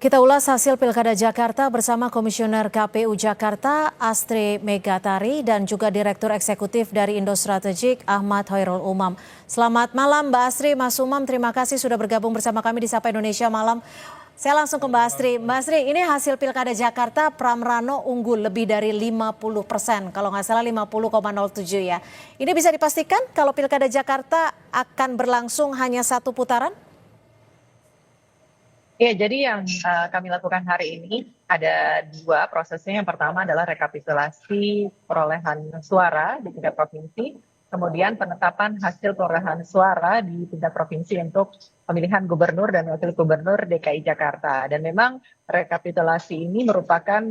Kita ulas hasil Pilkada Jakarta bersama Komisioner KPU Jakarta Astri Megatari dan juga Direktur Eksekutif dari Indo Strategik Ahmad Hoirul Umam. Selamat malam Mbak Astri, Mas Umam, terima kasih sudah bergabung bersama kami di Sapa Indonesia Malam. Saya langsung ke Mbak Astri. Mbak Astri, ini hasil Pilkada Jakarta Pramrano unggul lebih dari 50%, kalau nggak salah 50,07 ya. Ini bisa dipastikan kalau Pilkada Jakarta akan berlangsung hanya satu putaran? Ya, jadi yang kami lakukan hari ini ada dua prosesnya. Yang pertama adalah rekapitulasi perolehan suara di tingkat provinsi, kemudian penetapan hasil perolehan suara di tingkat provinsi untuk pemilihan gubernur dan wakil gubernur DKI Jakarta. Dan memang rekapitulasi ini merupakan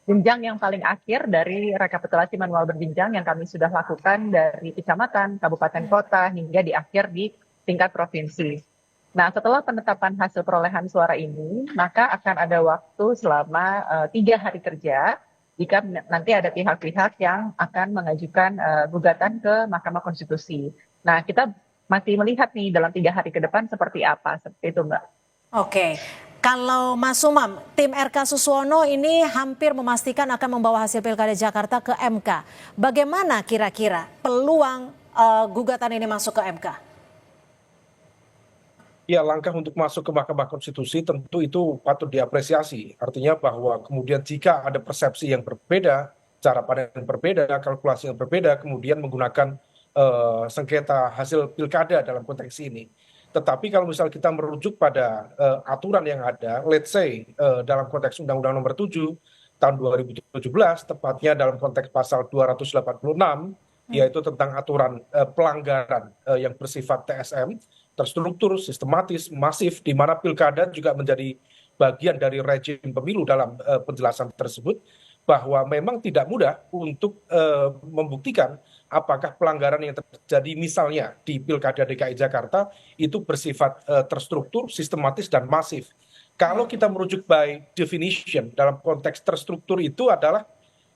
jenjang yang paling akhir dari rekapitulasi manual berjenjang yang kami sudah lakukan dari kecamatan, kabupaten, kota, hingga di akhir di tingkat provinsi. Nah, setelah penetapan hasil perolehan suara ini, maka akan ada waktu selama 3 hari kerja jika nanti ada pihak-pihak yang akan mengajukan gugatan ke Mahkamah Konstitusi. Nah, kita masih melihat nih dalam 3 hari ke depan seperti apa, seperti itu Mbak. Oke, kalau Mas Umam, tim RK Suswono ini hampir memastikan akan membawa hasil Pilkada Jakarta ke MK. Bagaimana kira-kira peluang gugatan ini masuk ke MK? Ya, langkah untuk masuk ke Mahkamah Konstitusi tentu itu patut diapresiasi. Artinya bahwa kemudian jika ada persepsi yang berbeda, cara pandang yang berbeda, kalkulasi yang berbeda, kemudian menggunakan sengketa hasil pilkada dalam konteks ini. Tetapi kalau misal kita merujuk pada aturan yang ada, let's say dalam konteks Undang-Undang Nomor 7 tahun 2017, tepatnya dalam konteks pasal 286, yaitu tentang aturan pelanggaran yang bersifat TSM, terstruktur, sistematis, masif, di mana pilkada juga menjadi bagian dari rejim pemilu dalam penjelasan tersebut, bahwa memang tidak mudah untuk membuktikan apakah pelanggaran yang terjadi misalnya di Pilkada DKI Jakarta itu bersifat terstruktur, sistematis, dan masif. Kalau kita merujuk by definition dalam konteks terstruktur itu adalah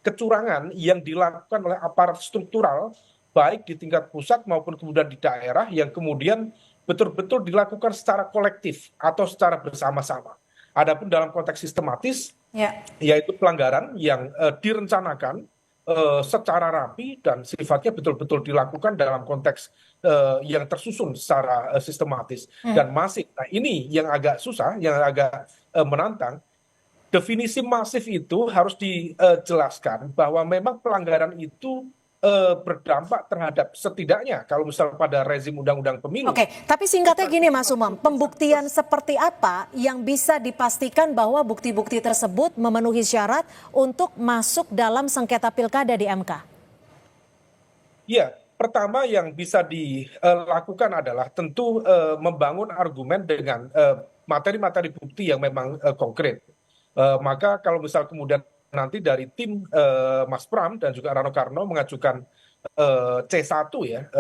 kecurangan yang dilakukan oleh aparat struktural baik di tingkat pusat maupun kemudian di daerah yang kemudian betul-betul dilakukan secara kolektif atau secara bersama-sama. Adapun dalam konteks sistematis, yaitu pelanggaran yang direncanakan secara rapi dan sifatnya betul-betul dilakukan dalam konteks yang tersusun secara sistematis dan masif. Nah, ini yang agak susah, yang agak menantang. Definisi masif itu harus dijelaskan bahwa memang pelanggaran itu berdampak terhadap setidaknya kalau misal pada rezim undang-undang pemilu. Oke, tapi singkatnya gini Mas Umam, pembuktian seperti apa yang bisa dipastikan bahwa bukti-bukti tersebut memenuhi syarat untuk masuk dalam sengketa pilkada di MK? Ya, pertama yang bisa dilakukan adalah tentu membangun argumen dengan materi-materi bukti yang memang konkret. Maka kalau misal kemudian nanti dari tim Mas Pram dan juga Rano Karno mengajukan C1 ya,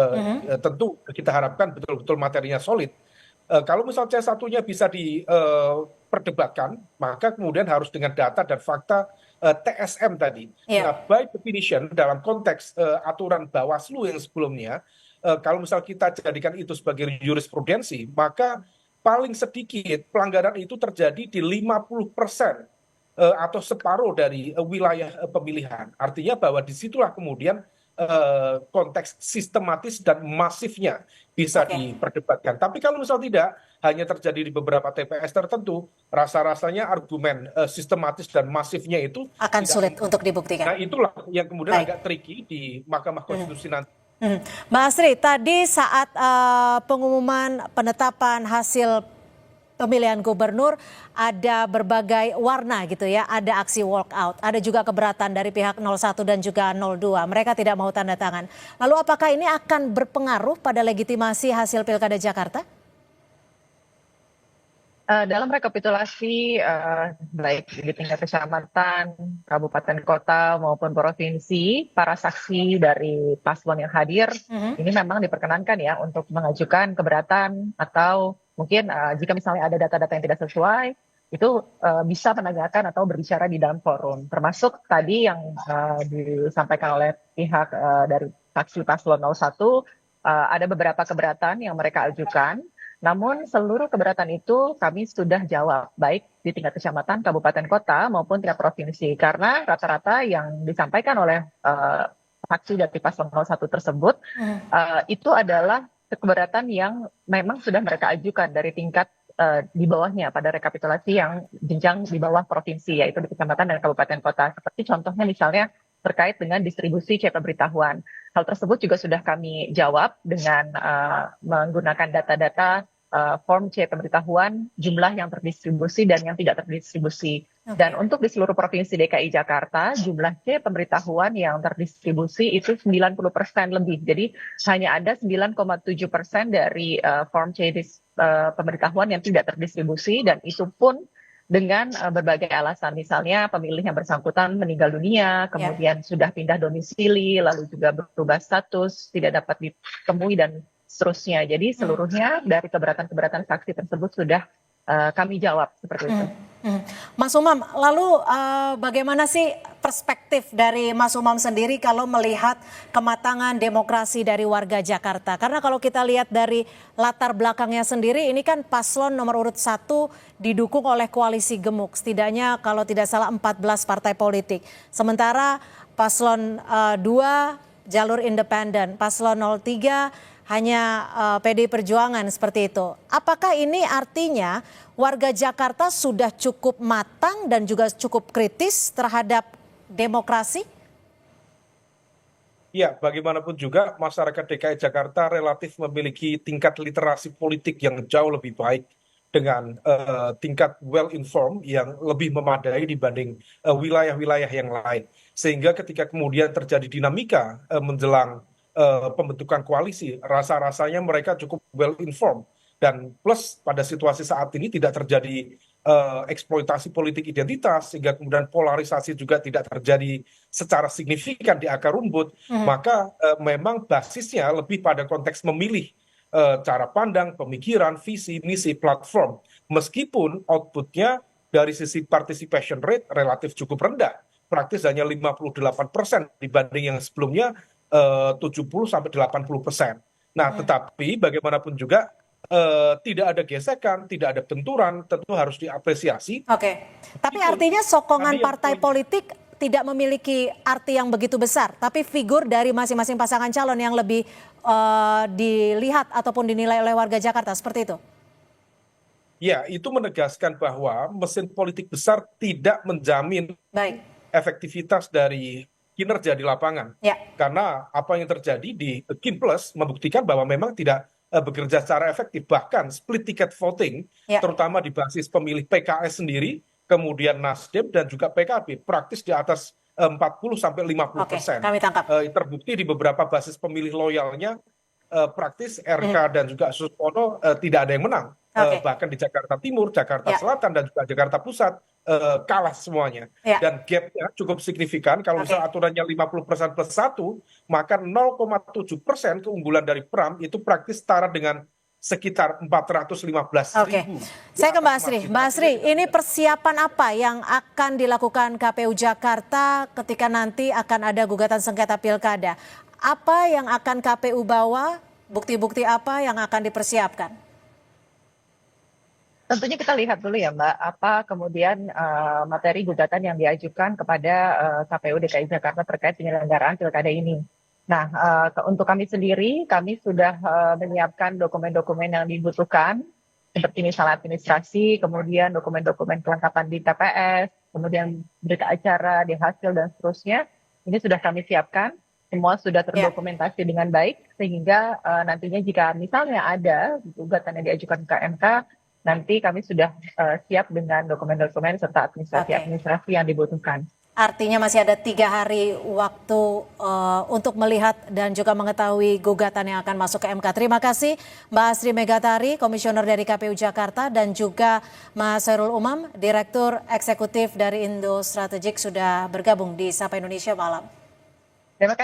tentu kita harapkan betul-betul materinya solid. Kalau misal C1-nya bisa diperdebatkan, maka kemudian harus dengan data dan fakta TSM tadi. Nah, by definition dalam konteks aturan Bawaslu yang sebelumnya, kalau misal kita jadikan itu sebagai jurisprudensi, maka paling sedikit pelanggaran itu terjadi di 50% atau separuh dari wilayah pemilihan. Artinya bahwa disitulah kemudian konteks sistematis dan masifnya bisa diperdebatkan. Tapi kalau misal tidak, hanya terjadi di beberapa TPS tertentu, rasa-rasanya argumen sistematis dan masifnya itu akan sulit untuk dibuktikan. Nah, itulah yang kemudian agak tricky di Mahkamah Konstitusi nanti. Mbak Astri, tadi saat pengumuman penetapan hasil pemilihan gubernur ada berbagai warna gitu ya, ada aksi walkout, ada juga keberatan dari pihak 01 dan juga 02. Mereka tidak mau tanda tangan. Lalu apakah ini akan berpengaruh pada legitimasi hasil Pilkada Jakarta? Dalam rekapitulasi baik di tingkat kecamatan, kabupaten kota maupun provinsi, para saksi dari paslon yang hadir ini memang diperkenankan ya untuk mengajukan keberatan atau mungkin jika misalnya ada data-data yang tidak sesuai itu bisa menanyakan atau berbicara di dalam forum. Termasuk tadi yang disampaikan oleh pihak dari saksi paslon 01 ada beberapa keberatan yang mereka ajukan. Namun seluruh keberatan itu kami sudah jawab, baik di tingkat kecamatan, kabupaten, kota, maupun tingkat provinsi. Karena rata-rata yang disampaikan oleh fraksi dari paslon 01 tersebut, itu adalah keberatan yang memang sudah mereka ajukan dari tingkat di bawahnya pada rekapitulasi yang jenjang di bawah provinsi, yaitu di kecamatan dan kabupaten kota. Seperti contohnya misalnya terkait dengan distribusi C pemberitahuan. Hal tersebut juga sudah kami jawab dengan menggunakan data-data form C pemberitahuan, jumlah yang terdistribusi dan yang tidak terdistribusi. Dan untuk di seluruh provinsi DKI Jakarta, jumlah C pemberitahuan yang terdistribusi itu 90% lebih. Jadi hanya ada 9,7% dari form C pemberitahuan yang tidak terdistribusi, dan itu pun dengan berbagai alasan. Misalnya pemilih yang bersangkutan meninggal dunia, kemudian sudah pindah domisili, lalu juga berubah status, tidak dapat ditemui, dan seterusnya. Jadi seluruhnya dari keberatan-keberatan saksi tersebut sudah kami jawab seperti itu. Mas Umam, lalu bagaimana sih perspektif dari Mas Umam sendiri kalau melihat kematangan demokrasi dari warga Jakarta? Karena kalau kita lihat dari latar belakangnya sendiri, ini kan paslon nomor urut 1 didukung oleh koalisi gemuk. Setidaknya kalau tidak salah 14 partai politik. Sementara paslon 2 jalur independen, paslon 03 hanya PDI Perjuangan seperti itu. Apakah ini artinya warga Jakarta sudah cukup matang dan juga cukup kritis terhadap demokrasi? Ya, bagaimanapun juga masyarakat DKI Jakarta relatif memiliki tingkat literasi politik yang jauh lebih baik dengan tingkat well informed yang lebih memadai dibanding wilayah-wilayah yang lain. Sehingga ketika kemudian terjadi dinamika menjelang pembentukan koalisi, rasa-rasanya mereka cukup well informed, dan plus pada situasi saat ini tidak terjadi eksploitasi politik identitas, sehingga kemudian polarisasi juga tidak terjadi secara signifikan di akar rumput. Maka memang basisnya lebih pada konteks memilih cara pandang, pemikiran, visi, misi, platform, meskipun outputnya dari sisi participation rate relatif cukup rendah, praktis hanya 58% dibanding yang sebelumnya 70-80%. Nah, tetapi bagaimanapun juga tidak ada gesekan, tidak ada benturan, tentu harus diapresiasi. Oke, tapi artinya sokongan partai politik tidak memiliki arti yang begitu besar, tapi figur dari masing-masing pasangan calon yang lebih dilihat ataupun dinilai oleh warga Jakarta, seperti itu? Ya, itu menegaskan bahwa mesin politik besar tidak menjamin efektivitas dari kinerja di lapangan. Karena apa yang terjadi di Kinplus membuktikan bahwa memang tidak bekerja secara efektif. Bahkan split ticket voting, terutama di basis pemilih PKS sendiri, kemudian Nasdem dan juga PKB, praktis di atas 40-50%. Kami tangkap. Terbukti di beberapa basis pemilih loyalnya, praktis RK dan juga Suswono tidak ada yang menang. Bahkan di Jakarta Timur, Jakarta Selatan, dan juga Jakarta Pusat kalah semuanya. Dan gapnya cukup signifikan. Kalau misalnya aturannya 50% plus 1, maka 0,7% keunggulan dari Pram itu praktis setara dengan sekitar 415.000. Saya ke Mbak Asri. Mbak Asri, ini persiapan apa yang akan dilakukan KPU Jakarta ketika nanti akan ada gugatan sengketa pilkada? Apa yang akan KPU bawa? Bukti-bukti apa yang akan dipersiapkan? Tentunya kita lihat dulu ya Mbak, apa kemudian materi gugatan yang diajukan kepada KPU DKI Jakarta terkait penyelenggaraan pilkada ini. Nah, untuk kami sendiri, kami sudah menyiapkan dokumen-dokumen yang dibutuhkan, seperti misalnya administrasi, kemudian dokumen-dokumen kelengkapan di TPS, kemudian berita acara, di hasil, dan seterusnya. Ini sudah kami siapkan, semua sudah terdokumentasi dengan baik, sehingga nantinya jika misalnya ada gugatan yang diajukan ke MK, nanti kami sudah siap dengan dokumen-dokumen serta administrasi yang dibutuhkan. Artinya masih ada 3 hari waktu untuk melihat dan juga mengetahui gugatan yang akan masuk ke MK. Terima kasih Mbak Asri Megatari, Komisioner dari KPU Jakarta, dan juga Mas Hoirul Umam, Direktur Eksekutif dari Indo Strategik, sudah bergabung di Sapa Indonesia Malam. Terima kasih.